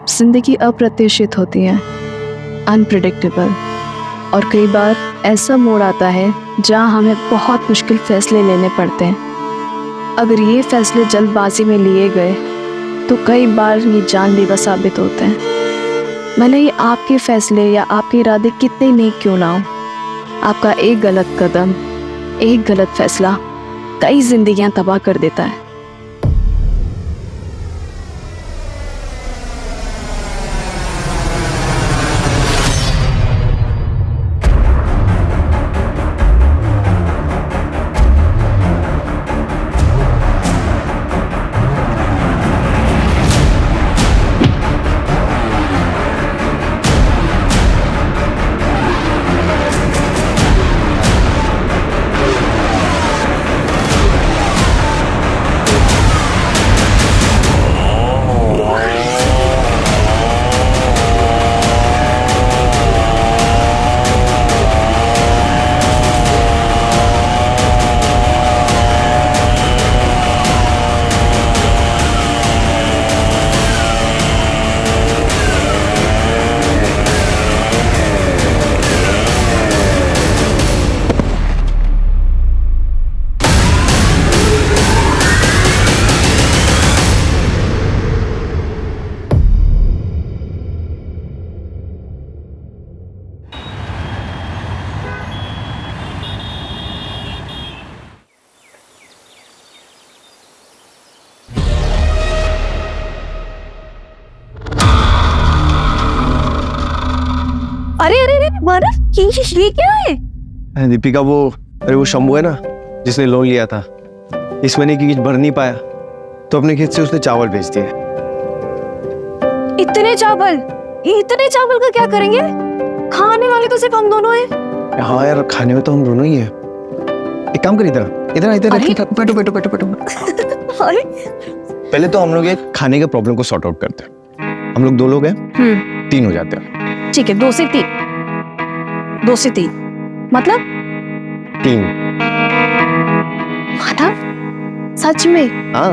जिंदगी अप्रत्याशित होती है, अनप्रिडिक्टेबल, और कई बार ऐसा मोड़ आता है जहां हमें बहुत मुश्किल फैसले लेने पड़ते हैं। अगर ये फैसले जल्दबाजी में लिए गए तो कई बार ये जानलेवा साबित होते हैं। भले ही आपके फैसले या आपके इरादे कितने नेक क्यों ना हो, आपका एक गलत कदम, एक गलत फैसला कई जिंदगियां तबाह कर देता है। अरे अरे अरे मानव, ये क्या है? दीपिका, वो शंभू है ना, जिसने लोन लिया था, इस महीने की किस्त भर नहीं पाया, तो अपने खेत से उसने चावल बेच दिए। इतने चावल का क्या करेंगे? खाने वाले तो सिर्फ हम दोनों हैं। हाँ यार, खाने में तो हम दोनों ही हैं। एक काम कर, इधर बैठो। अरे पहले तो हम लोग ये खाने के प्रॉब्लम को सॉर्ट आउट करते हैं। हम लोग 2 लोग हैं, 3 हो जाते हैं। ठीक है, 2 से 3 मतलब 3। मानव, सच में हाँ,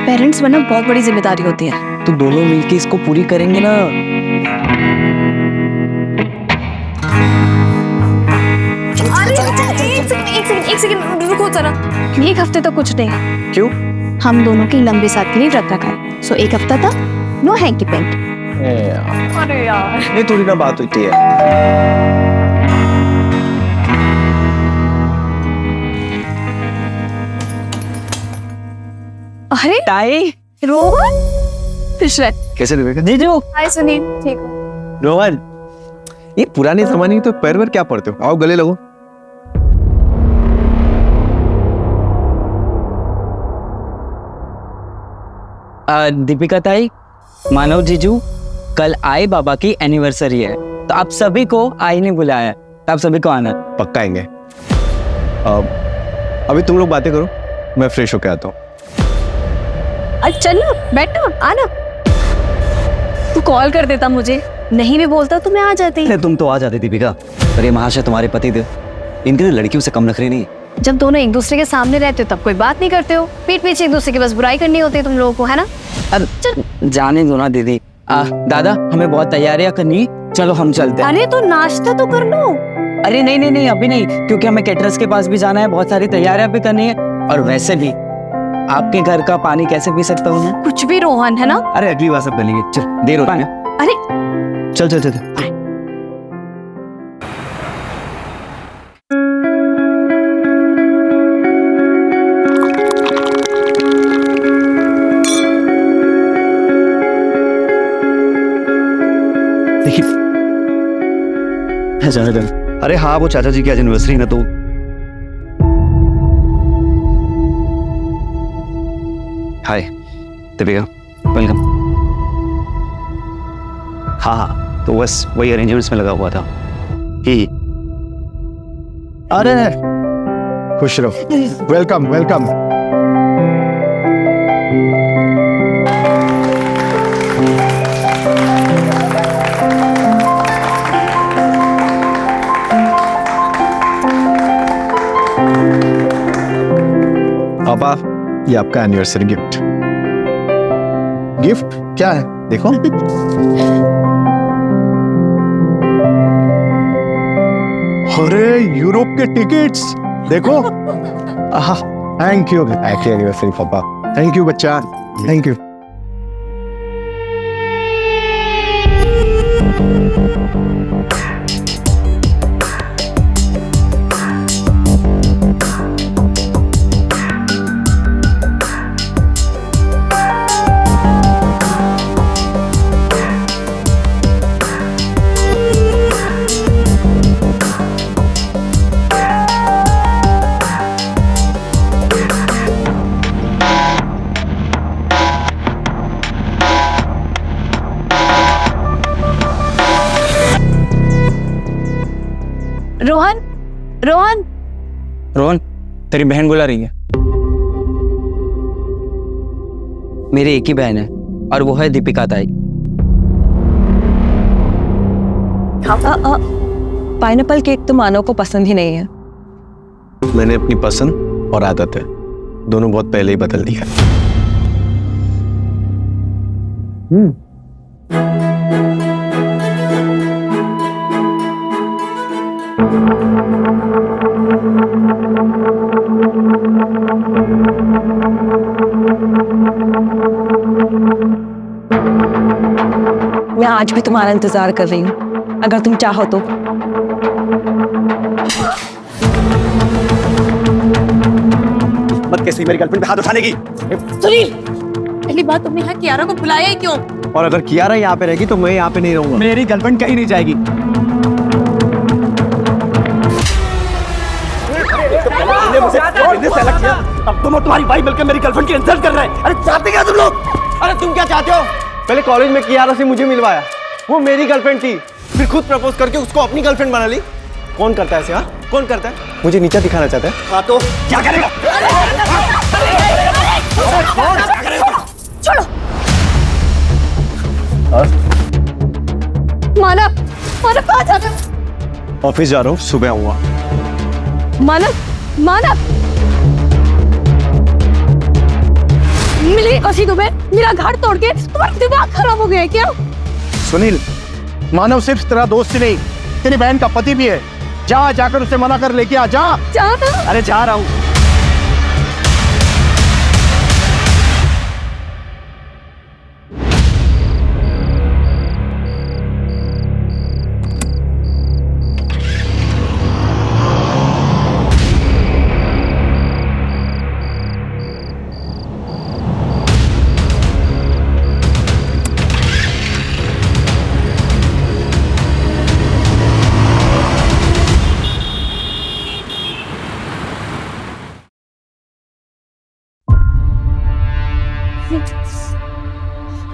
पेरेंट्स बनना बहुत बड़ी जिम्मेदारी होती है। तो दोनों मिलके इसको पूरी करेंगे ना। अरे एक सेकंड रुको जरा। एक हफ्ते तक कुछ नहीं। क्यों? हम दोनों की लंबे साथ के लिए व्रत रखा है, सो एक हफ्ता तक नो हैंकी पेंट। अरे यार, ये थोड़ी ना बात होती है। अरे ताई, रोहन, कैसे दीपिका? जीजू, हाय सुनील, ठीक हो? रोहन, ये पुराने जमाने की तो पैर वैर क्या पड़ते हो? आओ गले लगो। दीपिका ताई, मानव जीजू, कल आई बाबा की एनिवर्सरी है, तो आप सभी को आई ने बुलाया है, तो आप सभी को आना है। पक्का आएंगे। अभी तुम लोग बातें करो, मैं फ्रेश होके आता हूँ। चलो बैठो, आना। तू कॉल कर देता मुझे, नहीं भी बोलता तो मैं आ जाती। अरे तुम तो आ जाती दीपिका, पर ये महाशय तुम्हारे पति थे, इनके लिए लड़कियों से कम नखरे नहीं। जब दोनों एक दूसरे के सामने रहते हो तब कोई बात नहीं करते हो, पीठ पीछे एक दूसरे की बस बुराई करनी होती है तुम लोगों को, है ना? अब जाने दो ना दीदी। दादा, हमें बहुत तैयारियां करनी, चलो हम चलते हैं। अरे तो नाश्ता तो कर लो। अरे नहीं, अभी नहीं, क्योंकि हमें कैटरर्स के पास भी जाना है, बहुत सारी तैयारियां भी करनी है, और वैसे भी आपके घर का पानी कैसे पी सकता हूँ मैं? कुछ भी रोहन, है ना? अरे अगली बार सब कर लेंगे, चल देर हो रही है। अरे चल। चल। अरे हाँ, वो चाचा जी की आज एनिवर्सरी ना, तो हाय दीपिका, वेलकम। हाँ, तो बस वही अरेंजमेंट्स में लगा हुआ था ही। अरे खुश रहो। वेलकम। पापा, ये आपका एनिवर्सरी गिफ्ट। गिफ्ट क्या है? देखो। अरे यूरोप के टिकट्स देखो। थैंक यू, हैप्पी एनिवर्सरी पापा। थैंक यू बच्चा, थैंक यू। रोहन, रोहन, रोहन, तेरी बहन बुला रही है। मेरी एक ही बहन है और वो है दीपिका ताई। पाइनएप्पल केक तो मानव को पसंद ही नहीं है। मैंने अपनी पसंद और आदत है दोनों बहुत पहले ही बदल दिया। मैं आज भी तुम्हारा इंतजार कर रही हूँ, अगर तुम चाहो तो। मत कैसी मेरी गर्लफ्रेंड पे हाथ उठाने की। सुनील, पहली बात तुमने यहाँ कियारा को बुलाया ही क्यों? और अगर कियारा यहाँ पे रहेगी तो मैं यहाँ पे नहीं रहूंगा। मेरी गर्लफ्रेंड कहीं नहीं जाएगी। अब तुम और तुम्हारी भाई मिलकर मेरी गर्लफ्रेंड की इंसल्ट कर रहे हैं। अरे चाहते क्या तुम लोग? अरे तुम क्या चाहते हो? पहले कॉलेज में कियारा से मुझे मिलवाया, वो मेरी गर्लफ्रेंड थी, फिर खुद प्रपोज करके उसको अपनी गर्लफ्रेंड बना ली। कौन करता है ऐसे? हाँ, कौन करता है? मुझे नीचा दिखाना चाहता है? हाँ तो क्या करेगा? छोड़ो। मानव, मानव कहाँ जा रहे हो? ऑफिस जा रहा हूँ, सुबह आऊंगा। मानव, मानव, मिली कसी तुम्हें? मेरा घर तोड़ के तुम्हारा दिमाग खराब हो गया है क्या? सुनील, मानव सिर्फ तेरा दोस्त ही नहीं, तेरी बहन का पति भी है। जाकर उसे मना कर लेके आ जा। अरे जा रहा हूँ।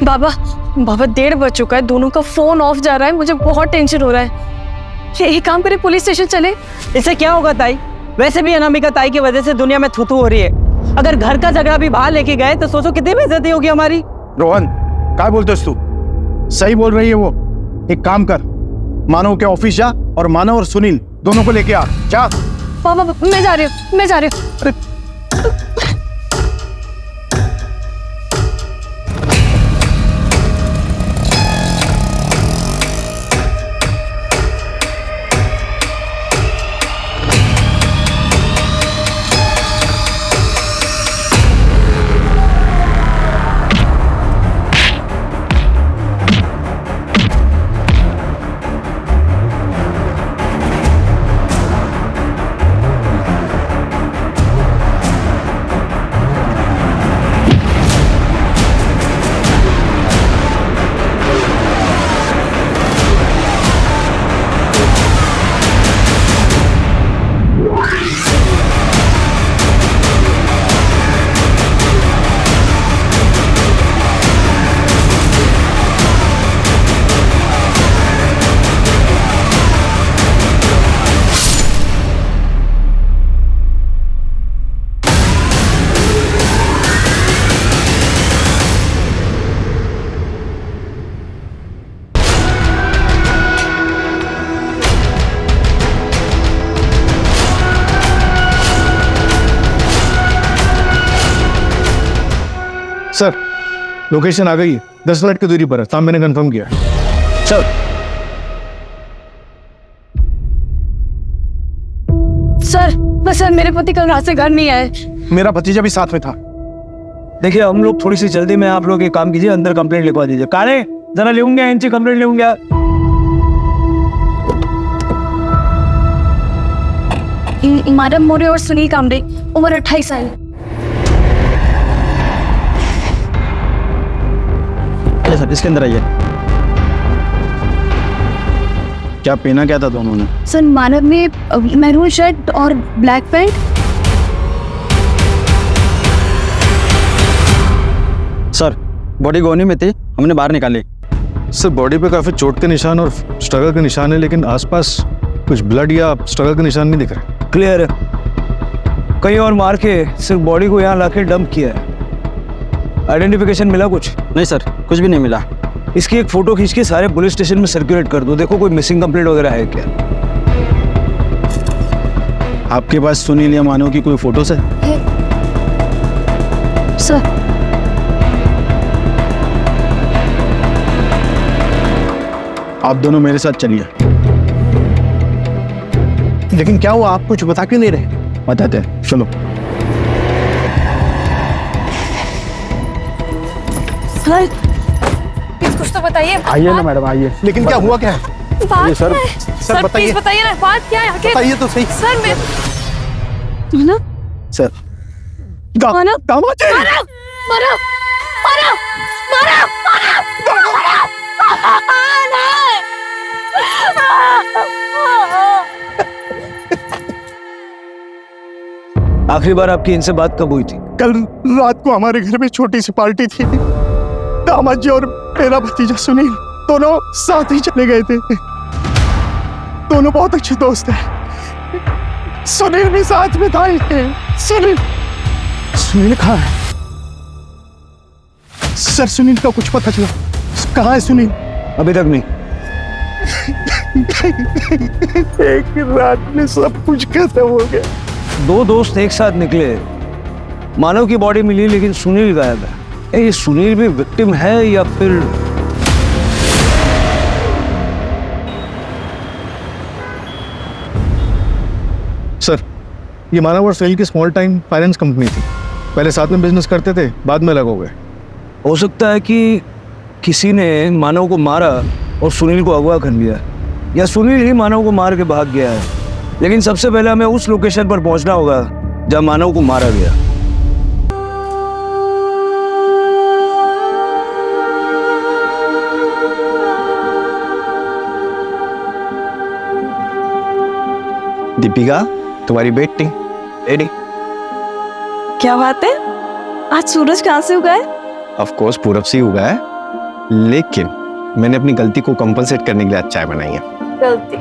बाबा, बाबा 1:30 बज चुका है, दोनों का फोन ऑफ जा रहा है, मुझे बहुत टेंशन हो रहा है। एक काम करे, पुलिस स्टेशन चले। इससे क्या होगा ताई? वैसे भी अनामिका ताई की वजह से दुनिया में थुथु हो रही है। अगर घर का झगड़ा भी बाहर लेके गए तो सोचो कितनी बेइज्जती होगी हमारी। रोहन, क्या बोलते तू? सही बोल रही है वो। एक काम कर, मानव के ऑफिस जा और मानव और सुनील दोनों को लेके आ जा। बाबा, मैं जा रही हूँ, मैं जा रही हूँ। अरे सर लोकेशन आ गई है, 10 मिनट की दूरी पर है, साहब मैंने कंफर्म किया है। सर सर मेरे पति कल रात से घर नहीं आए। मेरा भतीजा भी साथ में था। देखिए हम लोग थोड़ी सी जल्दी में, आप लोग एक काम कीजिए, अंदर कंप्लेंट लिखवा दीजिए। कारे जरा लेंगे इनसे कंप्लेंट लेंगे। माधव मोरे और सुनील कामरे, उम्र 28 साल। सर इसके अंदर आइए। क्या पहना क्या था दोनों ने? सर मानव ने मैरून शर्ट और ब्लैक पैंट। सर बॉडी गोनी में थी, हमने बाहर निकाली। सर बॉडी पे काफी चोट के निशान और स्ट्रगल के निशान है, लेकिन आसपास कुछ ब्लड या स्ट्रगल के निशान नहीं दिख रहे। क्लियर है, कहीं और मार के सिर्फ बॉडी को यहाँ लाके डंप किया है। आइडेंटिफिकेशन मिला कुछ? नहीं सर, कुछ भी नहीं मिला। इसकी एक फोटो खींच के सारे पुलिस स्टेशन में सर्कुलेट कर दो, देखो कोई मिसिंग कंप्लेंट वगैरह है क्या। आपके पास सुनील या मानव की कोई फोटोज है? सर आप दोनों मेरे साथ चलिए। लेकिन क्या हुआ, आप कुछ बता क्यों नहीं रहे? बताते हैं, चलो। सर प्लीज कुछ तो बताइए। आइए ना मैडम, आइए। लेकिन क्या हुआ, क्या है? बात सर, क्या है? सर सर बताइए। प्लीज बताइए ना, बात क्या है आखिर? बताइए तो सही। सर मैं मानव सर मानव दामाद जी! मानव मानव मानव मानव आखिरी बार आपकी इनसे बात कब हुई थी? कल रात को हमारे घर में छोटी सी पार्टी थी। दामाद जी और मेरा भतीजा सुनील दोनों साथ ही चले गए थे। दोनों बहुत अच्छे दोस्त हैं। सुनील भी साथ में था। सुनील कहाँ है? सर सुनील का कुछ पता चला? कहाँ है सुनील? अभी तक नहीं। एक रात में सब कुछ खत्म हो गया। दो दोस्त एक साथ निकले, मानव की बॉडी मिली लेकिन सुनील गायब है। ये सुनील भी विक्टिम है या फिर? सर ये मानव और सुनील की स्मॉल टाइम फाइनेंस कंपनी थी। पहले साथ में बिजनेस करते थे, बाद में अलग हो गए। हो सकता है कि किसी ने मानव को मारा और सुनील को अगवा कर लिया, या सुनील ही मानव को मार के भाग गया है। लेकिन सबसे पहले हमें उस लोकेशन पर पहुंचना होगा जहां मानव को मारा गया। दीपिका, तुम्हारी बेटी रेडी? क्या बात है, आज सूरज कहाँ से उगा है? ऑफ कोर्स पूरब से ही उगा है, लेकिन मैंने अपनी गलती को कंपनसेट करने के लिए आज चाय बनाई है। गलती?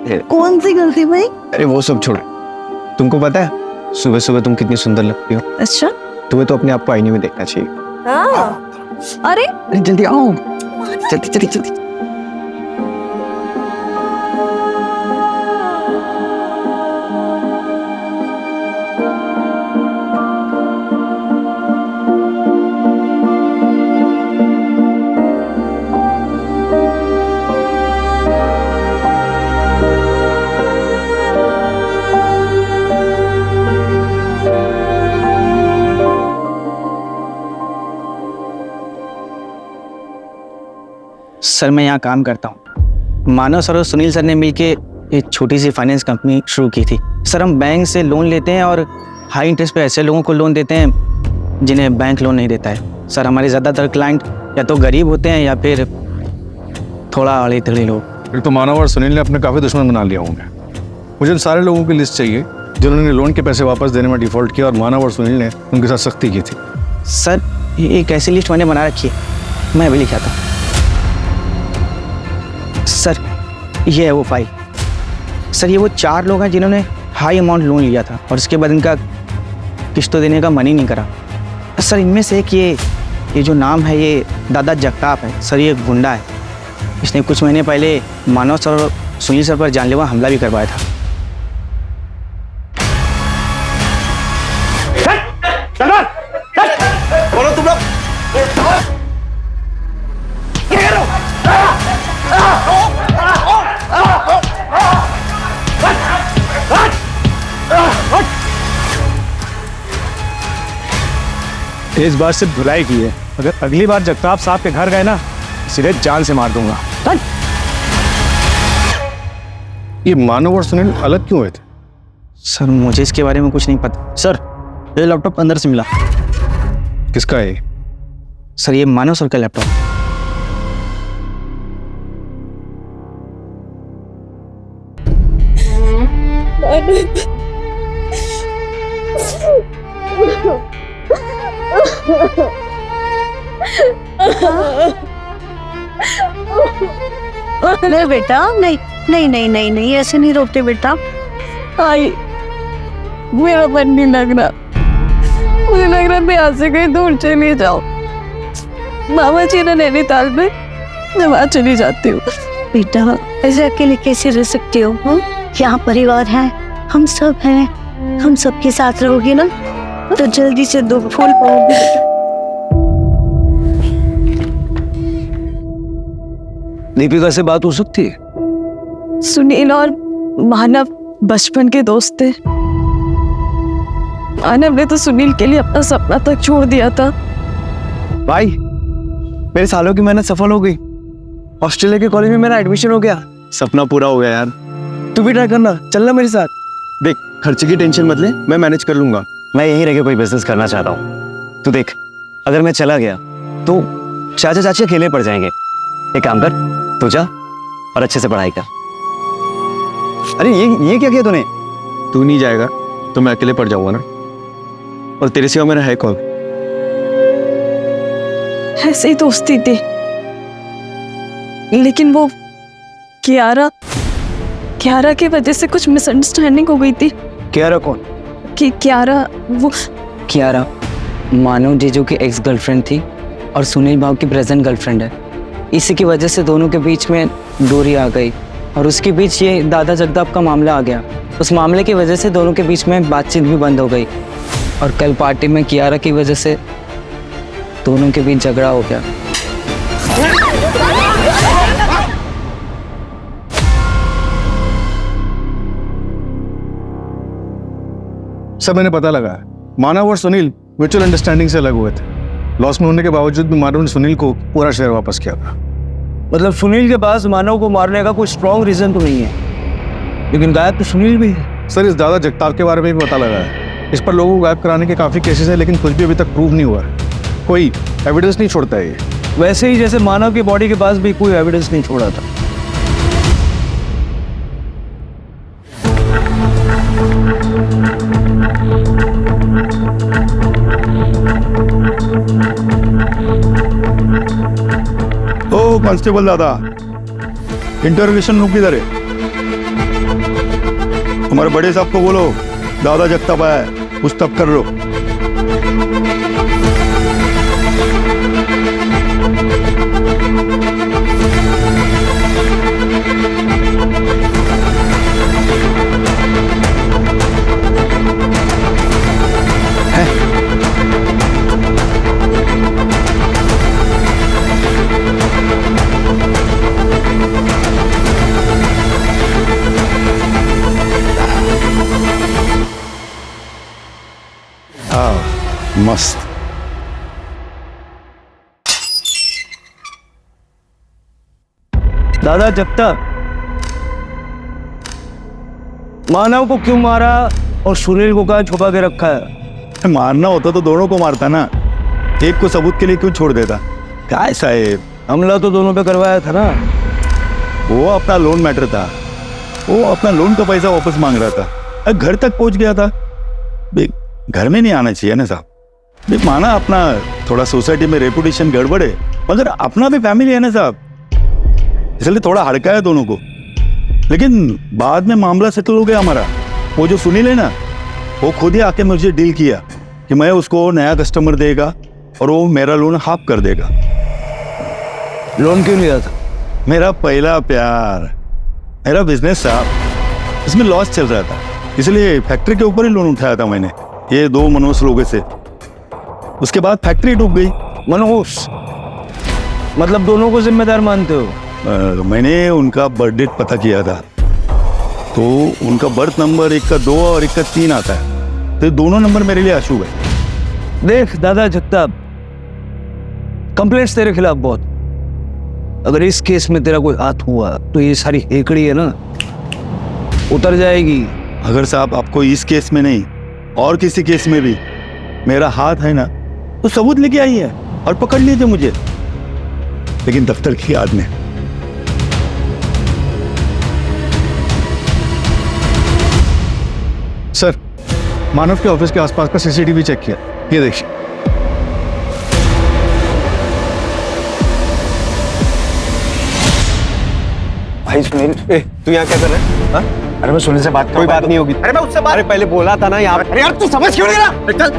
ये- कौन सी गलती भाई? अरे वो सब छोड़, तुमको पता है सुबह सुबह तुम कितनी सुंदर लगती हो। अच्छा तुम्हें तो अपने आप को आईने में देखना चाहिए। हाँ। अरे अरे जल्दी आओ, जल्दी जल्दी जल्दी। सर मैं यहाँ काम करता हूँ। मानव सर और सुनील सर ने मिलके एक छोटी सी फाइनेंस कंपनी शुरू की थी। सर हम बैंक से लोन लेते हैं और हाई इंटरेस्ट पे ऐसे लोगों को लोन देते हैं जिन्हें बैंक लोन नहीं देता है। सर हमारे ज़्यादातर क्लाइंट या तो गरीब होते हैं या फिर थोड़ा अड़े तड़े लोग। फिर तो मानव और सुनील ने अपने काफी दुश्मन बना लिया होंगे। मुझे उन सारे लोगों की लिस्ट चाहिए जिन्होंने लोन के पैसे वापस देने में डिफॉल्ट किया और मानव और सुनील ने उनके साथ सख्ती की थी। सर ये एक ऐसी लिस्ट मैंने बना रखी है, मैं अभी लिखा था। सर ये है वो फाइल। सर ये वो 4 लोग हैं जिन्होंने हाई अमाउंट लोन लिया था और उसके बाद इनका किस्तों देने का मन ही नहीं करा। सर इनमें से एक ये जो नाम है ये दादा जगताप है। सर ये एक गुंडा है, इसने कुछ महीने पहले मानव सर और सुनील सर पर जानलेवा हमला भी करवाया था। बोलो तुम लोग, इस बार सिर्फ धुलाई की है, अगर अगली बार जगताप साहब के घर गए ना सीधे जान से मार दूंगा। ये मानव और सुनील अलग क्यों हुए थे? सर मुझे इसके बारे में कुछ नहीं पता। सर ये लैपटॉप अंदर से मिला। किसका है? सर ये मानव सर का लैपटॉप। नहीं बेटा, नहीं नहीं नहीं नहीं नहीं, ऐसे नहीं रोकते बेटा। आई मेरा मन नहीं लग रहा, मुझे लग रहा है मैं यहाँ से कहीं दूर चली जाऊँ। मामा जी ने नैनीताल में, मैं वहाँ चली जाती हूँ। बेटा ऐसे अकेले कैसे रह सकते हो? यहाँ परिवार है, हम सब हैं, हम सबके साथ रहोगे ना तो जल्दी से दुख भूल पाओगे। दीपिका से बात हो सकती है? सुनील और मानव बचपन के दोस्त थे। मानव ने तो सुनील के लिए अपना सपना तक छोड़ दिया था। भाई मेरे सालों की मेहनत सफल हो गई, ऑस्ट्रेलिया के कॉलेज में मेरा एडमिशन हो गया। सपना पूरा हो गया यार। तू भी ट्राई करना, चलना मेरे साथ। देख खर्चे की टेंशन मत ले, मैं मैनेज कर लूंगा। मैं यहीं रह के कोई बिजनेस करना चाहता हूँ। तू देख, अगर मैं चला गया तो चाचा चाची अकेले पड़ जाएंगे। एक काम कर, तू जा और अच्छे से पढ़ाई कर। अरे ये क्या किया तूने? तू नहीं जाएगा तो मैं अकेले पड़ जाऊंगा ना, और तेरे सिवा मेरा है कौन? ऐसे ही दोस्ती थी, लेकिन वो कियारा की वजह से कुछ मिसअंडरस्टैंडिंग हो गई थी। कियारा कौन? कि कियारा वो कियारा मानव जीजू की एक्स गर्लफ्रेंड थी और सुनील भाव की प्रेजेंट गर्लफ्रेंड है। इसी की वजह से दोनों के बीच में दूरी आ गई और उसके बीच ये दादा जगताप का मामला आ गया। उस मामले की वजह से दोनों के बीच में बातचीत भी बंद हो गई और कल पार्टी में कियारा की वजह से दोनों के बीच झगड़ा हो गया। सब मैंने पता लगा, मानव और सुनील म्यूचुअल अंडरस्टैंडिंग से अलग हुए थे। लॉस में होने के बावजूद भी मानव ने सुनील को पूरा शेयर वापस किया था। मतलब सुनील के पास मानव को मारने का कोई स्ट्रॉन्ग रीजन तो नहीं है, लेकिन गायब तो सुनील भी है। सर इस दादा जगताप के बारे में भी पता लगा है। इस पर लोगों को गायब कराने के काफी केसेस हैं, लेकिन कुछ भी अभी तक प्रूव नहीं हुआ है। कोई एविडेंस नहीं छोड़ता है ये। वैसे ही जैसे मानव की बॉडी के पास भी कोई एविडेंस नहीं छोड़ा था। ओ कांस्टेबल दादा, इंटरोगेशन रूम किधर है? हमारे बड़े साहब को बोलो दादा जगताप आया है, पूछताछ कर लो। मस्त। दादा जगताप मानव को क्यों मारा और सुनील को कहाँ छुपा के रखा है? मारना होता तो दोनों को मारता ना, एक को सबूत के लिए क्यों छोड़ देता? काय साहेब, हमला तो दोनों पे करवाया था ना। वो अपना लोन मैटर था, वो अपना लोन का पैसा वापस मांग रहा था, घर तक पहुंच गया था। घर में नहीं आना चाहिए ना साहब। माना अपना थोड़ा सोसाइटी में रेपुटेशन गड़बड़ है, मगर अपना भी फैमिली है ना साहब, इसलिए थोड़ा हड़का है दोनों को। लेकिन बाद में मामला सेटल हो गया हमारा। वो जो सुनील है ना, वो खुद ही आके मुझे डील किया कि मैं उसको नया कस्टमर देगा और वो मेरा लोन हाफ कर देगा। लोन क्यों लिया था? मेरा पहला प्यार, मेरा बिजनेस साहब, इसमें लॉस चल रहा था, इसलिए फैक्ट्री के ऊपर ही लोन उठाया था मैंने, ये 2 मनोज लोगों से। उसके बाद फैक्ट्री डूब गई। मनोज मतलब दोनों को जिम्मेदार मानते हो? मैंने उनका बर्थ डेट पता किया था, तो उनका बर्थ नंबर एक का 2 और एक का 3 आता है, तो दोनों नंबर मेरे लिए अशुभ है। देख दादा जगताप, कंप्लेंट्स तेरे खिलाफ बहुत, अगर इस केस में तेरा कोई हाथ हुआ तो ये सारी हेकड़ी है ना उतर जाएगी। अगर साहब आपको इस केस में नहीं और किसी केस में भी मेरा हाथ है ना, तो सबूत लेके आइए और पकड़ लीजिए मुझे, लेकिन दफ्तर की याद में। सर, मानव के ऑफिस के आसपास का सीसीटीवी चेक किया, ये देखिए। भाई सुनील, तू यहाँ क्या कर रहा है? हाँ? अरे मैं सुनील से बात कोई बात नहीं होगी। अरे मैं उससे अरे पहले बोला था ना यहाँ पे। अरे यार तू समझ क्यों नहीं रहा? चल,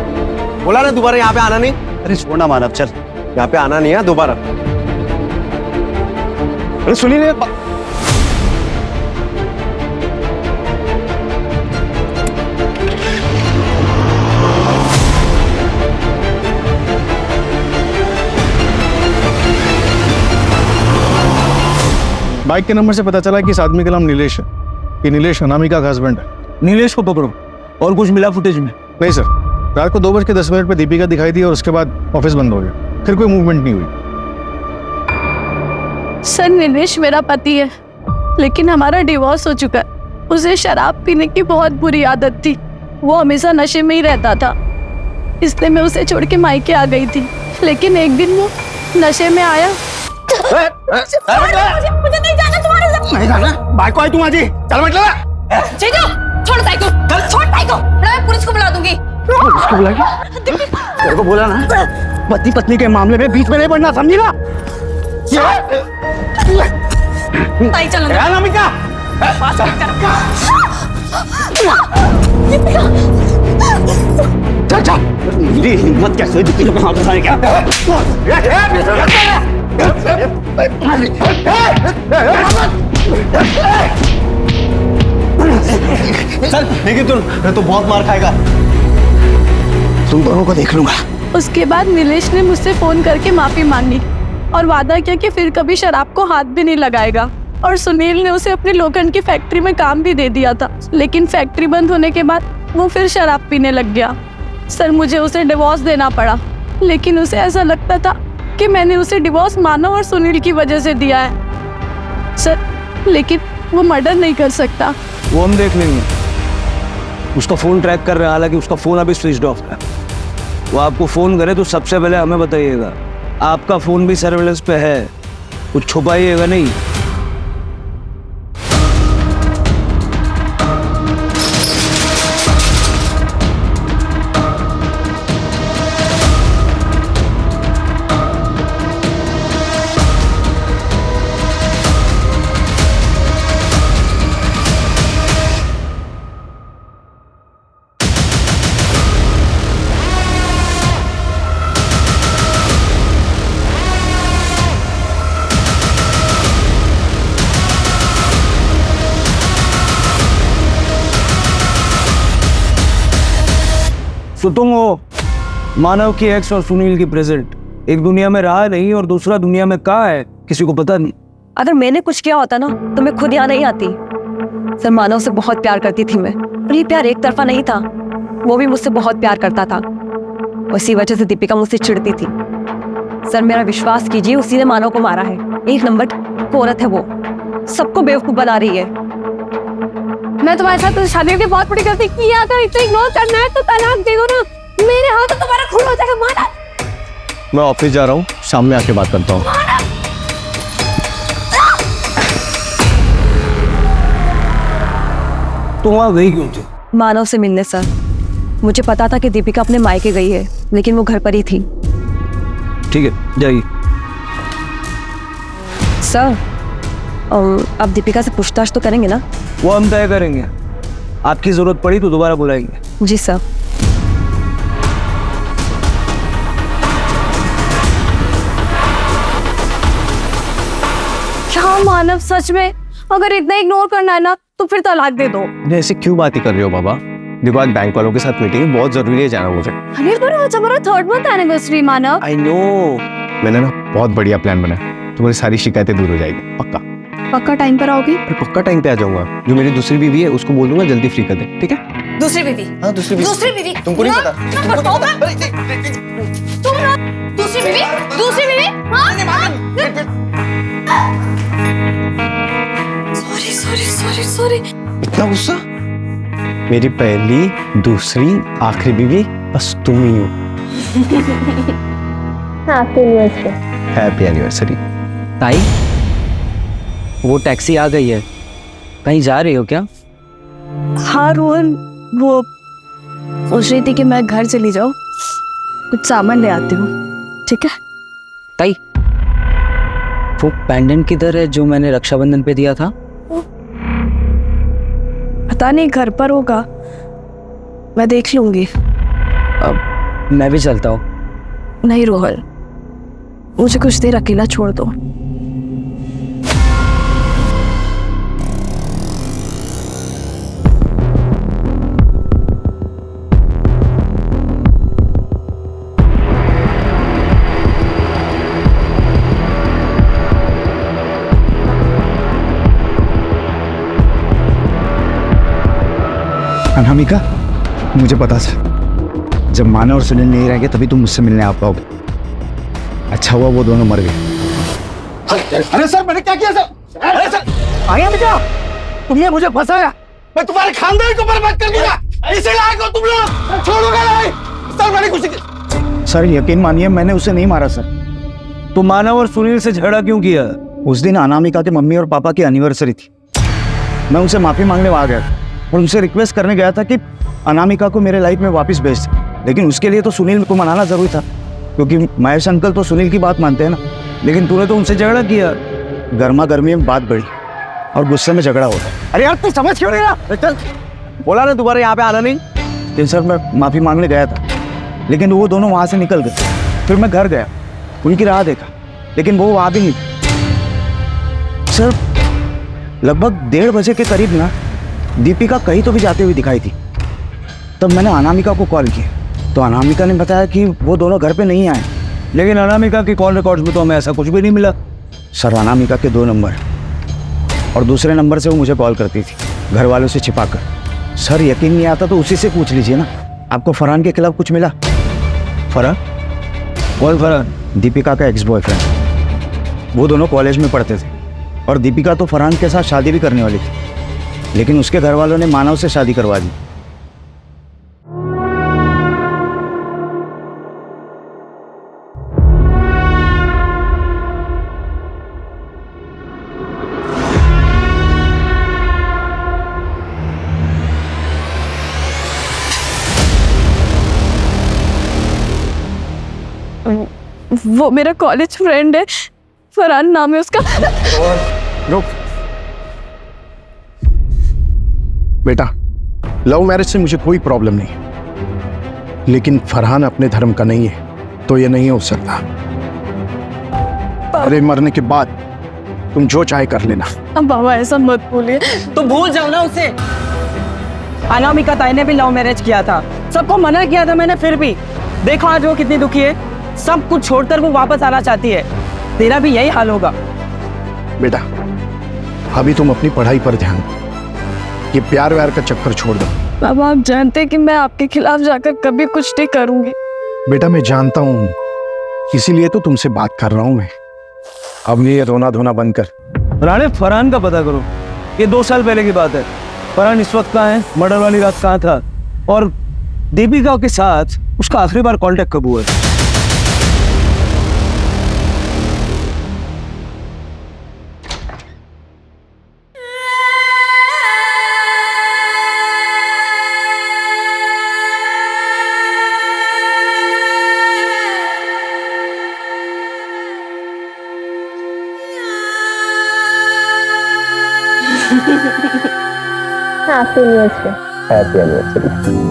बोला ना दोबारा यहाँ पे आना नहीं। अरे छोड़ ना मानव, चल। यहाँ पे आना नहीं है दोबारा। अरे सुनील बाइक के नंबर से पता चला कि इस आदमी का नाम नीलेश है। ये नीलेश अनामिका का हस्बैंड है। नीलेश को पकड़ो। और कुछ मिला फुटेज में? नहीं सर, रात को 2:10 पे दीपिका दिखाई दी और उसके बाद ऑफिस बंद हो गया, फिर कोई मूवमेंट नहीं हुई। सर नीलेश मेरा पति है, लेकिन हमारा डिवोर्स हो चुका है। उसे शराब पीने की बहुत बुरी आदत थी, वो हमेशा नशे में ही रहता था, इसलिए मैं उसे छोड़ के मायके आ गई थी। लेकिन एक दिन वो नशे में आया। मुझे नहीं जाना तुम्हारे साथ। नहीं जाना, बाइक को आई तू आज ही। चल मतलब जीजू, छोड़ बाइक को, छोड़ बाइक को, मैं पुलिस को बुला दूंगी। उसको बुलाएगी? तेरे को बोला ना, पति पत्नी के मामले में बीच में नहीं पड़ना, समझी ना? ताई चलो ना। अनामिका, चल चल। मेरी हिम्मत कैसे हुई दीपिका को हाथ उठाने का? चल, लेकिन तू बहुत मार खाएगा। तुम दोनों को देख लूंगा। उसके बाद नीलेश ने मुझसे फोन करके माफी मांगी और वादा किया कि फिर कभी शराब को हाथ भी नहीं लगाएगा। और सुनील ने उसे अपनी लोखंड की फैक्ट्री में काम भी दे दिया था, लेकिन फैक्ट्री बंद होने के बाद वो फिर शराब पीने लग गया। सर मुझे उसे डिवोर्स देना पड़ा, लेकिन उसे ऐसा लगता था कि मैंने उसे डिवोर्स मानव और सुनील की वजह से दिया है। सर लेकिन वो मर्डर नहीं कर सकता। वो हम देख लेंगे। उसका फोन ट्रैक कर रहे हैं, हालांकि उसका फोन अभी स्विच ऑफ है। वो आपको फोन करे तो सबसे पहले हमें बताइएगा। आपका फोन भी सर्वेलेंस पे है, कुछ छुपाइएगा नहीं। तो तुम हो मानव की एक्स और सुनील की प्रेजेंट। एक दुनिया में रहा नहीं और दूसरा दुनिया में कहाँ है किसी को पता नहीं। अगर मैंने कुछ किया होता ना तो मैं खुद यहाँ नहीं आती। सर मानव से बहुत प्यार करती थी मैं, और ये प्यार एक तरफा नहीं था, वो भी मुझसे बहुत प्यार करता था। उसी वजह से दीपिका मुझसे चिढ़ती थी। सर मेरा विश्वास कीजिए, उसी ने मानव को मारा है। एक नंबर की औरत है वो, सबको बेवकूफ बना रही है। मैं तुम्हारे साथ शादी की बहुत बड़ी गलती की। अगर इतना इग्नोर करना है तो तलाक दे दो ना, मेरे हाथ तो तुम्हारा खून हो जाएगा। माना मैं ऑफिस जा रहा हूँ, शाम में आके बात करता हूँ। तुम वहां गई क्यों थी? मानव से मिलने सर। मुझे पता था कि दीपिका अपने मायके गई है, लेकिन वो घर पर ही थी। ठीक है जाइए। सर अब दीपिका से पूछताछ तो करेंगे ना? वो हम तय करेंगे, आपकी जरूरत पड़ी तो दोबारा बुलाएंगे। जी सर। क्या मानव सच में अगर इतना इग्नोर करना है ना तो फिर तलाक दे दो। ऐसे क्यों बातें कर रहे हो बाबा? देखो आज बैंक वालों के साथ मीटिंग है, बहुत जरूरी है जाना मुझे। अरे पर आज हमारा 3rd month anniversary Manav. I know, मैंने ना बहुत बढ़िया प्लान बनाया, तुम्हारी सारी शिकायतें दूर हो जाएगी। पक्का पक्का टाइम पर आओगे? पक्का टाइम पे आ जाऊंगा। जो मेरी दूसरी बीवी है उसको बोल दूंगा जल्दी फ्री कर दे, ठीक है? दूसरी बीवी। हाँ दूसरी बीवी। दूसरी बीवी। तुमको नहीं पता? मैं तुमको नहीं बताऊं पता? मैं? अरे, तुम ना दूसरी बीवी। दूसरी बीवी। हाँ। Sorry sorry sorry sorry. इतना गुस्सा? मेरी पहली, दूसरी, आखिरी बीवी बस तुम ही हो। Happy anniversary. ताई, वो टैक्सी आ गई है, कहीं जा रही हो क्या? हाँ रोहन, वो सोच रही थी कि मैं घर चली जाऊँ, कुछ सामान ले आती हूँ, ठीक है? ताई, वो पेंडेंट किधर है जो मैंने रक्षाबंधन पे दिया था? पता नहीं, घर पर होगा, मैं देख लूंगी। अब मैं भी चलता हूँ। नहीं रोहन, मुझे कुछ देर अकेला छोड़ दो। अनामिका, मुझे पता था जब मानव और सुनील नहीं रहेंगे तभी तुम मुझसे मिलने आ पाओगे। अच्छा हुआ वो दोनों मर गए। अरे सर, मैंने क्या किया सर? अरे सर, आया बेटा, तुमने मुझे फंसाया, मैं तुम्हारे खानदान को बर्बाद कर दूंगा। इसे लायक हो तुम लोग, छोड़ोगे नहीं। सर मैंने कुछ सर यकीन मानिए मैंने उसे नहीं मारा सर। तो मानव और सुनील से झगड़ा क्यों किया? उस दिन अनामिका के मम्मी और पापा की एनिवर्सरी थी। मैं उनसे माफी मांगने आ गया और उनसे रिक्वेस्ट करने गया था कि अनामिका को मेरे लाइफ में वापस भेज दे, लेकिन उसके लिए तो सुनील को मनाना जरूरी था, क्योंकि महेश अंकल तो सुनील की बात मानते हैं ना। लेकिन तूने तो उनसे झगड़ा किया। गर्मा गर्मी में बात बढ़ी और गुस्से में झगड़ा होता। अरे यार तू समझ क्यों नहीं रहा? चल, बोला ना दोबारा यहाँ पे आना नहीं। लेकिन सर मैं माफी मांगने गया था, लेकिन वो दोनों वहाँ से निकल गए। फिर मैं घर गया, उनकी राह देखा, लेकिन वो वहाँ भी नहीं थे। सर लगभग 1:30 बजे के करीब ना दीपिका कहीं तो भी जाते हुए दिखाई थी। तब मैंने अनामिका को कॉल किया तो अनामिका ने बताया कि वो दोनों घर पे नहीं आए। लेकिन अनामिका की कॉल रिकॉर्ड्स में तो हमें ऐसा कुछ भी नहीं मिला। सर अनामिका के 2 नंबर हैं और दूसरे नंबर से वो मुझे कॉल करती थी, घर वालों से छिपाकर। सर यकीन नहीं आता तो उसी से पूछ लीजिए ना। आपको फरहान के खिलाफ कुछ मिला? फरहान? कौन फरहान? दीपिका का एक्स बॉयफ्रेंड। वो दोनों कॉलेज में पढ़ते थे और दीपिका तो फरहान के साथ शादी भी करने वाली थी, लेकिन उसके घर वालों ने मानव से शादी करवा दी। वो मेरा कॉलेज फ्रेंड है, फरहान नाम है उसका। रुक बेटा, लव मैरिज से मुझे कोई प्रॉब्लम नहीं, लेकिन फरहान अपने धर्म का नहीं है तो ये नहीं हो सकता। अरे मरने के बाद तुम जो चाहे कर लेना। अब बाबा ऐसा मत बोलिए। तो भूल जाओ ना उसे। अनामिका ताई ने भी लव मैरिज किया था, सबको मना किया था मैंने, फिर भी देखो आज वो कितनी दुखी है। सब कुछ छोड़कर वो वापस आना चाहती है। तेरा भी यही हाल होगा। बेटा अभी तुम अपनी पढ़ाई पर ध्यान दो, ये प्यार व्यार का चक्कर छोड़ दो। बाबा आप जानते हैं कि मैं आपके खिलाफ जाकर कभी कुछ नहीं करूंगी। बेटा मैं जानता हूँ, इसीलिए तो तुमसे बात कर रहा हूँ मैं। अब ये रोना धोना बंद कर। राणे, फरहान का पता करो। ये 2 साल पहले की बात है। फरहान इस वक्त कहाँ है, मर्डर वाली रात कहाँ था, और दीपिका के साथ उसका आखिरी बार कांटेक्ट कब हुआ है? Happy anniversary.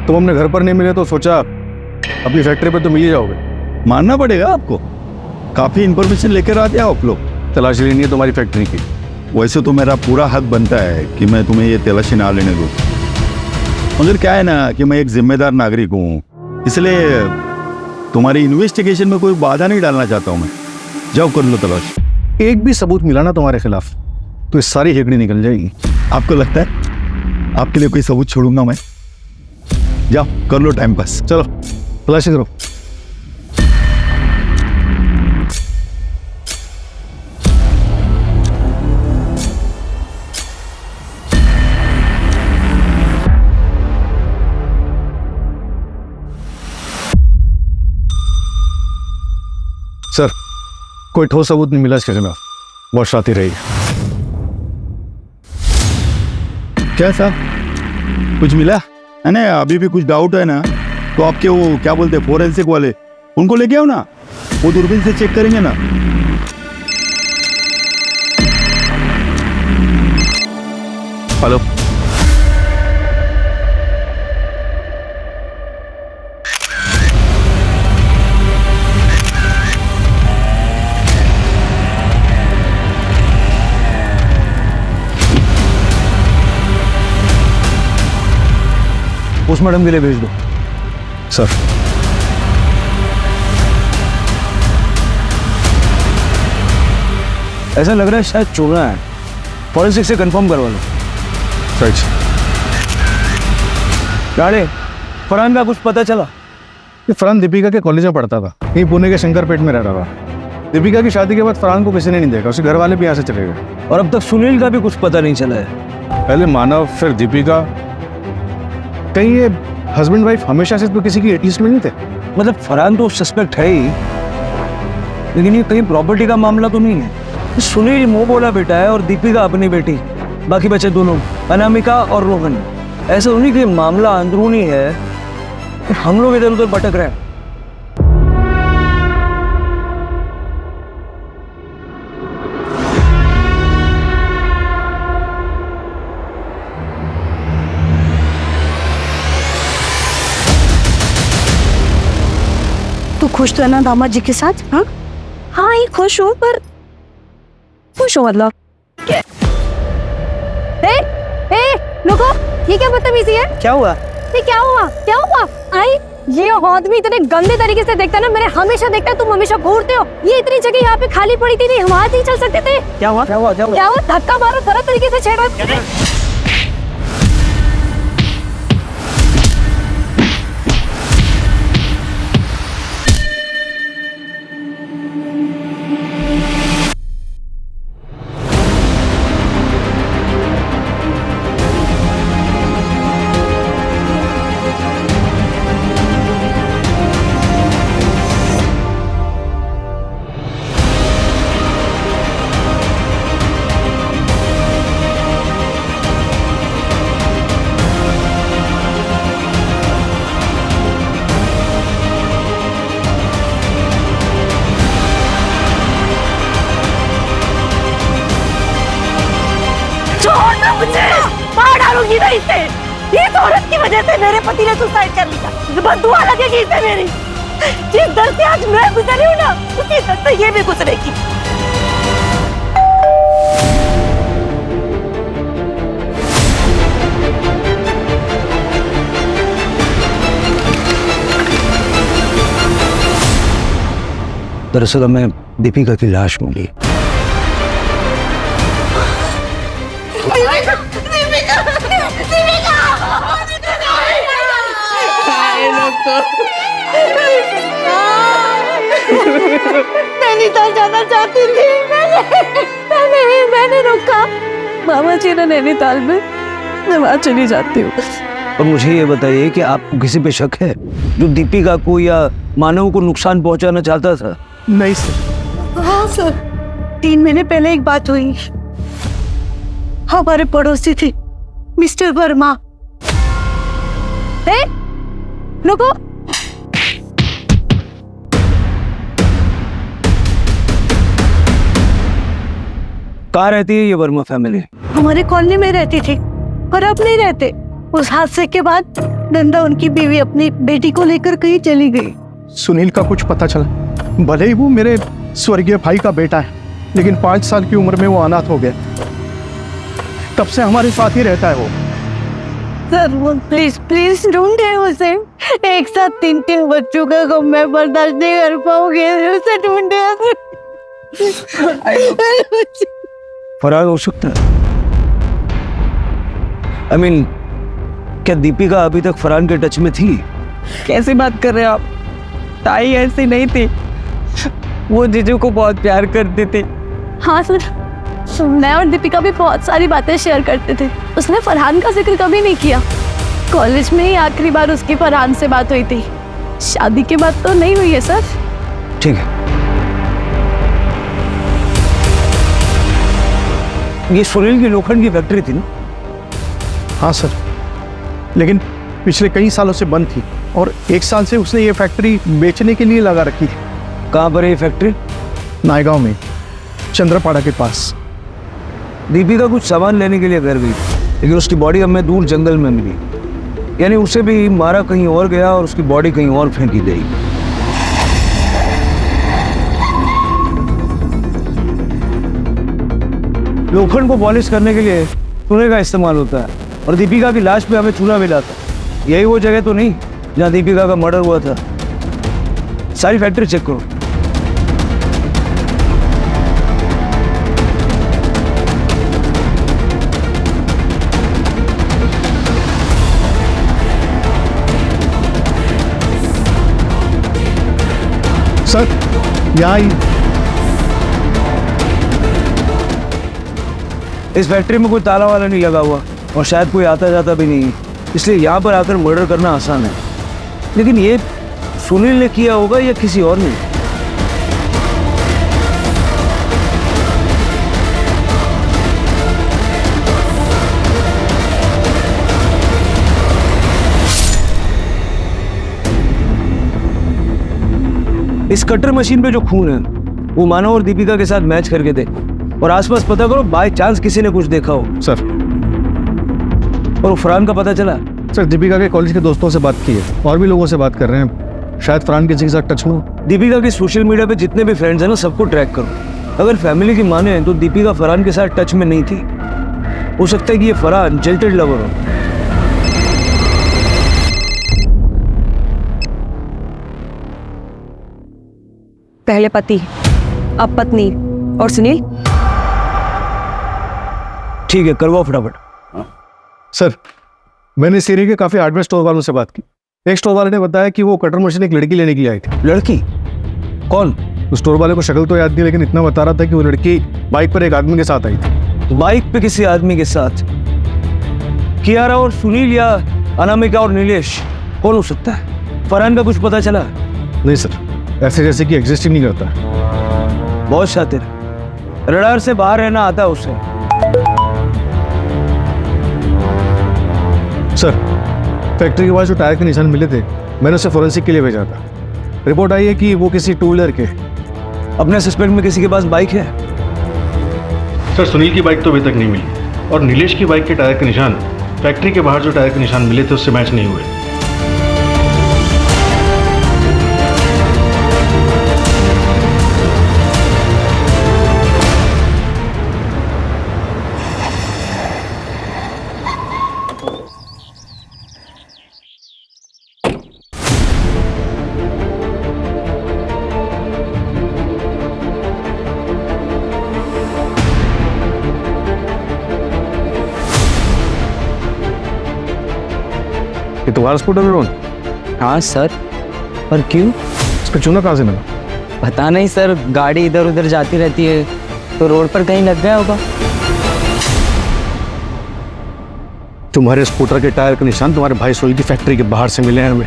तुम हमने घर पर नहीं मिले तो सोचा अपनी फैक्ट्री पे तो मिल ही जाओगे। मानना पड़ेगा आपको, काफ़ी इन्फॉर्मेशन लेकर आते हैं आप लोग। तलाशी लेनी है तुम्हारी फैक्ट्री की। वैसे तो मेरा पूरा हक बनता है कि मैं तुम्हें ये तलाशी ना लेने दूँ, मगर क्या है ना कि मैं एक जिम्मेदार नागरिक हूँ, इसलिए तुम्हारी इन्वेस्टिगेशन में कोई बाधा नहीं डालना चाहता हूँ मैं। जाओ कर लो तलाश। एक भी सबूत मिला ना तुम्हारे खिलाफ तो ये सारी हेकड़ी निकल जाएगी। आपको लगता है आपके लिए कोई सबूत छोड़ूंगा मैं? जाओ कर लो टाइम पास। चलो तलाशी करो। सर, कोई ठोस सबूत नहीं मिला इसके खिलाफ। बहुत शाती रही। क्या साहब कुछ मिला है ना? अभी भी कुछ डाउट है ना तो आपके वो क्या बोलते हैं फोरेंसिक वाले, उनको लेके आओ ना, वो दूरबीन से चेक करेंगे ना। हेलो, पोस्टमार्टम के लिए भेज दो। सर, ऐसा लग रहा है शायद चोरा है, फॉरेंसिक से कंफर्म करवा लो। राइट। गाड़े फरहान का कुछ पता चला? ये फरहान दीपिका के कॉलेज में पढ़ता था, यहीं पुणे के शंकरपेट में रह रहा था। दीपिका की शादी के बाद फरहान को किसी ने नहीं देखा, उसके घर वाले भी यहाँ से चले गए। और अब तक सुनील का भी कुछ पता नहीं चला है। पहले मानव फिर दीपिका, कहीं ये हस्बैंड वाइफ हमेशा से तो किसी की एटलीस्ट में नहीं थे? मतलब फरहान तो सस्पेक्ट है ही, लेकिन ये कहीं प्रॉपर्टी का मामला तो नहीं है। सुनील मोह बोला बेटा है और दीपिका अपनी बेटी, बाकी बचे दोनों अनामिका और रोहन। ऐसा उन्हीं के मामला अंदरूनी है, हम लोग इधर उधर भटक रहे हैं। तू खुश तो है ना दामाद जी के साथ? हाँ हाँ ये खुश हो, पर खुश हो मतलब रुको, ये क्या बदतमीजी है? क्या हुआ? ये क्या हुआ? क्या हुआ? आई ये आदमी इतने गंदे तरीके से देखता है ना, मेरे हमेशा देखता है, तुम हमेशा घूरते हो। ये इतनी जगह यहाँ पे खाली पड़ी थी, नहीं हम आज नहीं चल सकते थे? क्या हुआ? क्या हुआ? क्या हुआ? क्या हुआ? धक्का मारो, तरह तरीके से छेड़ो। मार डालूंगी ना इसे। इस औरत की वजह से मेरे पति ने सुसाइड कर लिया। बददुआ लगेगी इसे मेरी। जिस दर से आज मैं गुजरी हूँ ना, उसी दर से ये भी गुजरेगी। दरअसल हमें दीपिका की लाश मिली। नैनीताल जाना चाहती थी मैंने रोका। मामा जी ने नैनीताल में, मैं वहाँ चली जाती हूँ। और मुझे ये बताइए कि आपको किसी पे शक है जो दीपिका को या मानव को नुकसान पहुंचाना चाहता था? नहीं सर। हाँ सर, 3 महीने पहले एक बात हुई। हमारे पड़ोसी थे मिस्टर वर्मा। रुको, कहाँ रहती है ये वर्मा फैमिली? हमारे कॉलोनी में रहती थी और अब नहीं रहते। उस हादसे के बाद नंदा उनकी बीवी अपनी बेटी को लेकर कहीं चली गई। सुनील का कुछ पता चला। भले ही वो मेरे स्वर्गीय भाई का बेटा है, लेकिन 5 साल की उम्र में वो अनाथ हो गया। तब से हमारे साथ ही रहता है वो। सर वो प्लीज प्लीज ढूंढे उसे। एक साथ 3 बच्चों का गम मैं बर्दाश्त नहीं कर पाऊंगी, उसे ढूंढे। फरार हो सकता है। I mean, क्या दीपिका अभी तक फरहान के टच में थी? कैसी बात कर रहे हो आप? ताई ऐसी नहीं थी, वो जीजू को बहुत प्यार करती थी। हाँ सर, मैं और दीपिका भी बहुत सारी बातें शेयर करते थे। उसने फरहान का जिक्र कभी नहीं किया। कॉलेज में ही आखिरी बार उसकी फरहान से बात हुई थी। शादी के बाद तो नहीं हुई है सर। ठीक है, ये सुनील की लोखंड की फैक्ट्री थी ना? हाँ सर, लेकिन पिछले कई सालों से बंद थी और 1 साल से उसने ये फैक्ट्री बेचने के लिए लगा रखी थी। कहाँ पर है ये फैक्ट्री? नायगांव में, चंद्रपाड़ा के पास। दीपिका कुछ सामान लेने के लिए घर गई, लेकिन उसकी बॉडी हमें दूर जंगल में मिली। यानी उसे भी मारा कहीं और गया और उसकी बॉडी कहीं और फेंकी गई। लोखंड को पॉलिश करने के लिए चूने का इस्तेमाल होता है और दीपिका की लाश पे हमें चूना मिला था। यही वो जगह तो नहीं जहाँ दीपिका का मर्डर हुआ था? सारी फैक्ट्री चेक करो। सर यहाँ इस फैक्ट्री में कोई ताला वाला नहीं लगा हुआ और शायद कोई आता जाता भी नहीं है, इसलिए यहाँ पर आकर मर्डर करना आसान है। लेकिन ये सुनील ने किया होगा या किसी और ने? इस कटर मशीन पे जो खून है वो मानव और दीपिका के साथ मैच करके दे और आसपास पता करो, बाय चांस किसी ने कुछ देखा हो। सर, और वो फरहान का पता चला? सर दीपिका के कॉलेज के दोस्तों से बात की है और भी लोगों से बात कर रहे हैं, शायद फरहान किसी के साथ टच में हो। दीपिका के सोशल मीडिया पे जितने भी फ्रेंड्स हैं ना, सबको ट्रैक करो। अगर फैमिली की माने तो दीपिका फरहान के साथ टच में नहीं थी। हो सकता है कि ये फरहान जिल्टेड लवर हो। पहले पति, अब पत्नी और सुनील। ठीक है, करवाओ फटाफट। सर, मैंने इस एरिया के काफी हार्डवेयर स्टोर वालों से बात की। एक स्टोर वाले ने बताया कि वो कटर मशीन एक लड़की लेने के लिए आई थी। लड़की? कौन? उस स्टोर वाले को शक्ल तो याद नहीं, लेकिन इतना बता रहा था कि वो लड़की बाइक पर एक आदमी के साथ आई थी। बाइक पे किसी आदमी के साथ? कियारा और सुनील या अनामिका और नीलेश? कौन हो सकता है? फरहान का कुछ पता चला? नहीं सर, ऐसे जैसे कि एग्जिस्ट ही नहीं करता। बहुत शातिर, रडार से बाहर रहना आता है उसे। सर, फैक्ट्री के पास जो टायर के निशान मिले थे, मैंने उसे फोरेंसिक के लिए भेजा था। रिपोर्ट आई है कि वो किसी 2 व्हीलर के। अपने सस्पेक्ट में किसी के पास बाइक है? सर, सुनील की बाइक तो अभी तक नहीं मिली और नीलेश की बाइक के टायर के निशान फैक्ट्री के बाहर जो टायर के निशान मिले थे उससे मैच नहीं हुए। ये तुम्हारा स्कूटर लोन? हाँ सर, पर क्यों? इसका चूना कहाँ से मिला? पता नहीं सर, गाड़ी इधर उधर जाती रहती है तो रोड पर कहीं लग गया होगा। तुम्हारे स्कूटर के टायर के निशान तुम्हारे भाई सोहेल की फैक्ट्री के बाहर से मिले हैं हमें,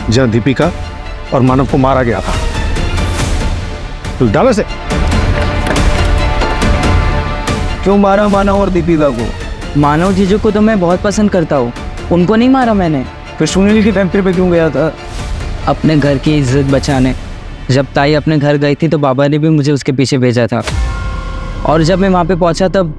जहाँ दीपिका और मानव को मारा गया था। तो डालो से। क्यों मारा मानव और दीपिका को? मानव जीजू को तो मैं बहुत पसंद करता हूँ, उनको नहीं मारा मैंने। फिर सुनील की फैक्ट्री पे क्यों गया था? अपने घर की इज्जत बचाने। जब ताई अपने घर गई थी तो बाबा ने भी मुझे उसके पीछे भेजा था, और जब मैं वहाँ पे पहुँचा तब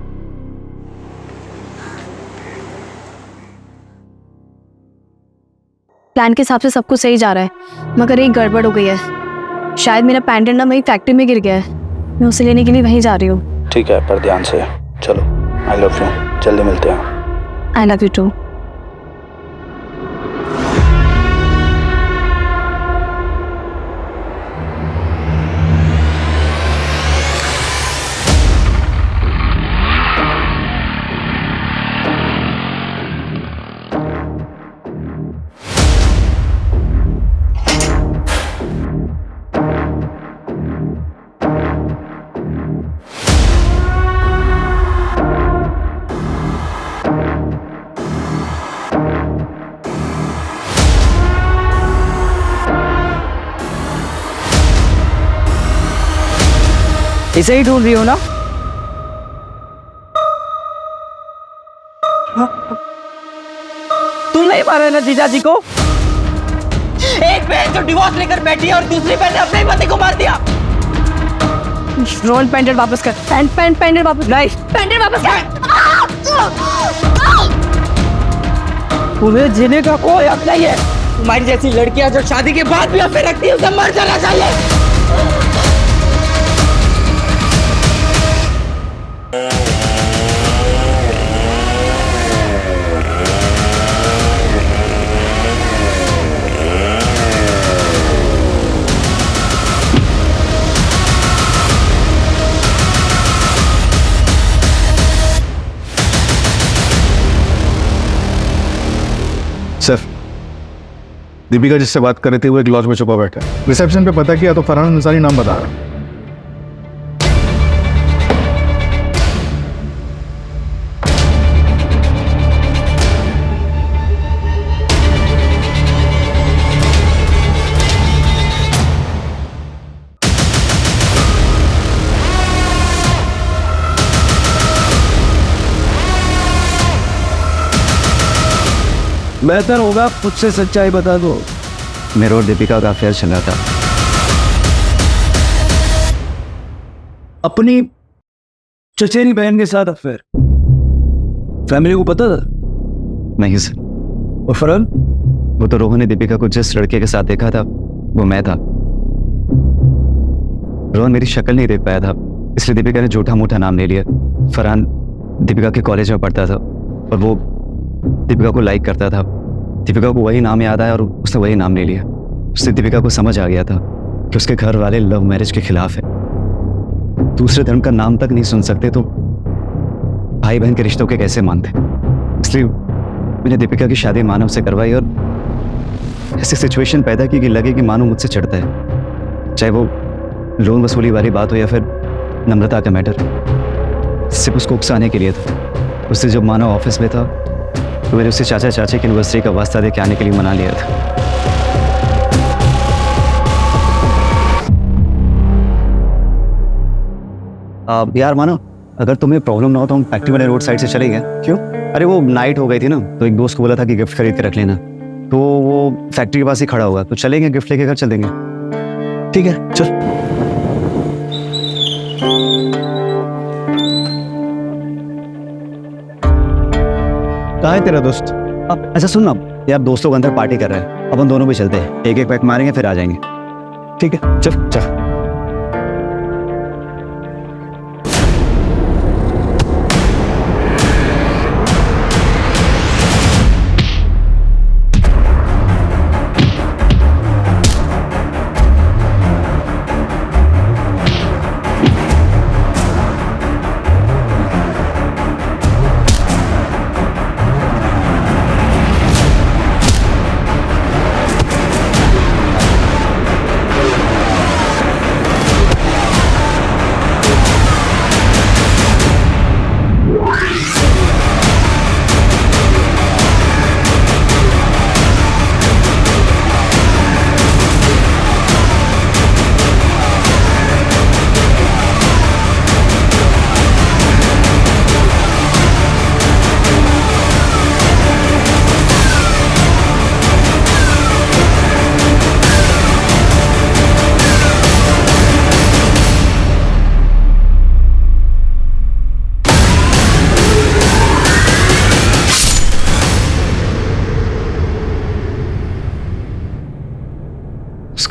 प्लान के हिसाब से सब कुछ सही जा रहा है, मगर एक गड़बड़ हो गई है। शायद मेरा पेंडेंट ना वही फैक्ट्री में गिर गया है। मैं उसे लेने के लिए वहीं जा रही हूँ। ठीक है, पर ध्यान से चलो। आई लव यू, जल्दी मिलते हैं। I love you too. इसे ही ढूंढ रही हो ना? तुम नहीं मारे ना जीजा जी को? एक बहन जो डिवोर्स लेकर बैठी है और दूसरी बहन ने अपने पति को मार दिया। रोहन पेंडेंट वापस कर। पेंडेंट वापस नहीं, पेंडेंट वापस कर। तुम्हें जीने का कोई हक नहीं है। तुम्हारी जैसी लड़कियां जो शादी के बाद भी अफेयर रखती है, उसे मर जाना चाहिए। सर, दीपिका जिससे बात कर रहे थे वो एक लॉज में छुपा बैठा है। रिसेप्शन पे पता किया तो फरहान अंसारी नाम बता रहा। बेहतर होगा खुद से सच्चाई बता दो। मेरे और दीपिका का अफेयर चल रहा था। अपनी चचेरी बहन के साथ अफेयर? फैमिली को पता था? नहीं सर। और फरहान? वो तो रोहन ने दीपिका को जिस लड़के के साथ देखा था वो मैं था। रोहन मेरी शक्ल नहीं देख पाया था, इसलिए दीपिका ने झूठा मूठा नाम ले लिया। फरहान दीपिका के कॉलेज में पढ़ता था और वो दीपिका को लाइक करता था। दीपिका को वही नाम याद आया और उसने वही नाम ले लिया। उससे दीपिका को समझ आ गया था कि उसके घर वाले लव मैरिज के खिलाफ है, दूसरे धर्म का नाम तक नहीं सुन सकते तो भाई बहन के रिश्तों के कैसे मानते। इसलिए मैंने दीपिका की शादी मानव से करवाई और ऐसी सिचुएशन पैदा की कि लगे कि मानव मुझसे चढ़ता है, चाहे वो लोन वसूली वाली बात हो या फिर नम्रता का मैटर। सिर्फ उसको उकसाने के लिए था। उससे जब मानव ऑफिस में था तो मैंने उससे चाचा चाची की एनिवर्सरी का वास्ता दे के आने के लिए मना लिया था। यार मानो, अगर तुम्हें प्रॉब्लम ना हो तो हम फैक्ट्री वाले रोड साइड से चले गए। क्यों? अरे वो नाइट हो गई थी ना, तो एक दोस्त को बोला था कि गिफ्ट खरीद के रख लेना, तो वो फैक्ट्री के पास ही खड़ा होगा, तो चलेंगे गिफ्ट लेके घर चल देंगे। ठीक है चल। कहाँ है तेरा दोस्त? अच्छा सुन ना यार, दोस्त लोग अंदर पार्टी कर रहे हैं, अपन दोनों भी चलते हैं, एक एक पैक मारेंगे फिर आ जाएंगे। ठीक है चल चल।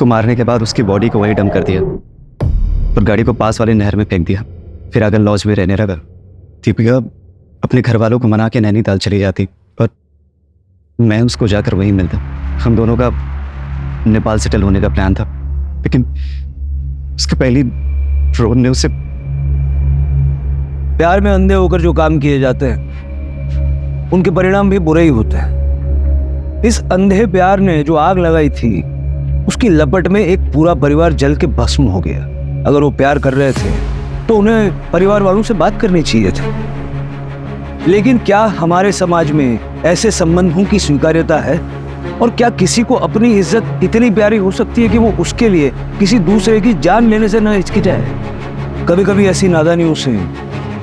उसको मारने के बाद उसकी बॉडी को वहीं डंप कर दिया और गाड़ी को पास वाली नहर में फेंक दिया। फिर आगे लॉज में रहने लगा। दीपिका अपने घर वालों को मना के नैनीताल चली जाती और मैं उसको जाकर वहीं मिलता। हम दोनों का नेपाल सेटल होने का प्लान था, लेकिन उसके पहली ड्रोन ने उसे। प्यार में अंधे होकर जो काम किए जाते हैं उनके परिणाम भी बुरे ही होते हैं। इस अंधे प्यार ने जो आग लगाई थी उसकी लपट में एक पूरा परिवार जल के भस्म हो गया। अगर वो प्यार कर रहे थे तो उन्हें परिवार वालों से बात करनी चाहिए थी। लेकिन क्या हमारे समाज में ऐसे संबंधों की स्वीकार्यता है? और क्या किसी को अपनी इज्जत इतनी प्यारी हो सकती है कि वो उसके लिए किसी दूसरे की जान लेने से न हिचकिचाए? कभी कभी ऐसी नादानियों से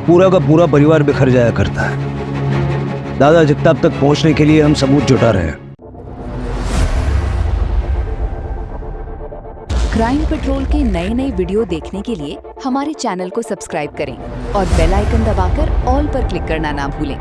पूरा का पूरा परिवार बिखर जाया करता है। दादा जगताप तक पहुंचने के लिए हम सबूत जुटा रहे हैं। क्राइम पेट्रोल के नए नए वीडियो देखने के लिए हमारे चैनल को सब्सक्राइब करें और बेल आइकन दबाकर ऑल पर क्लिक करना ना भूलें।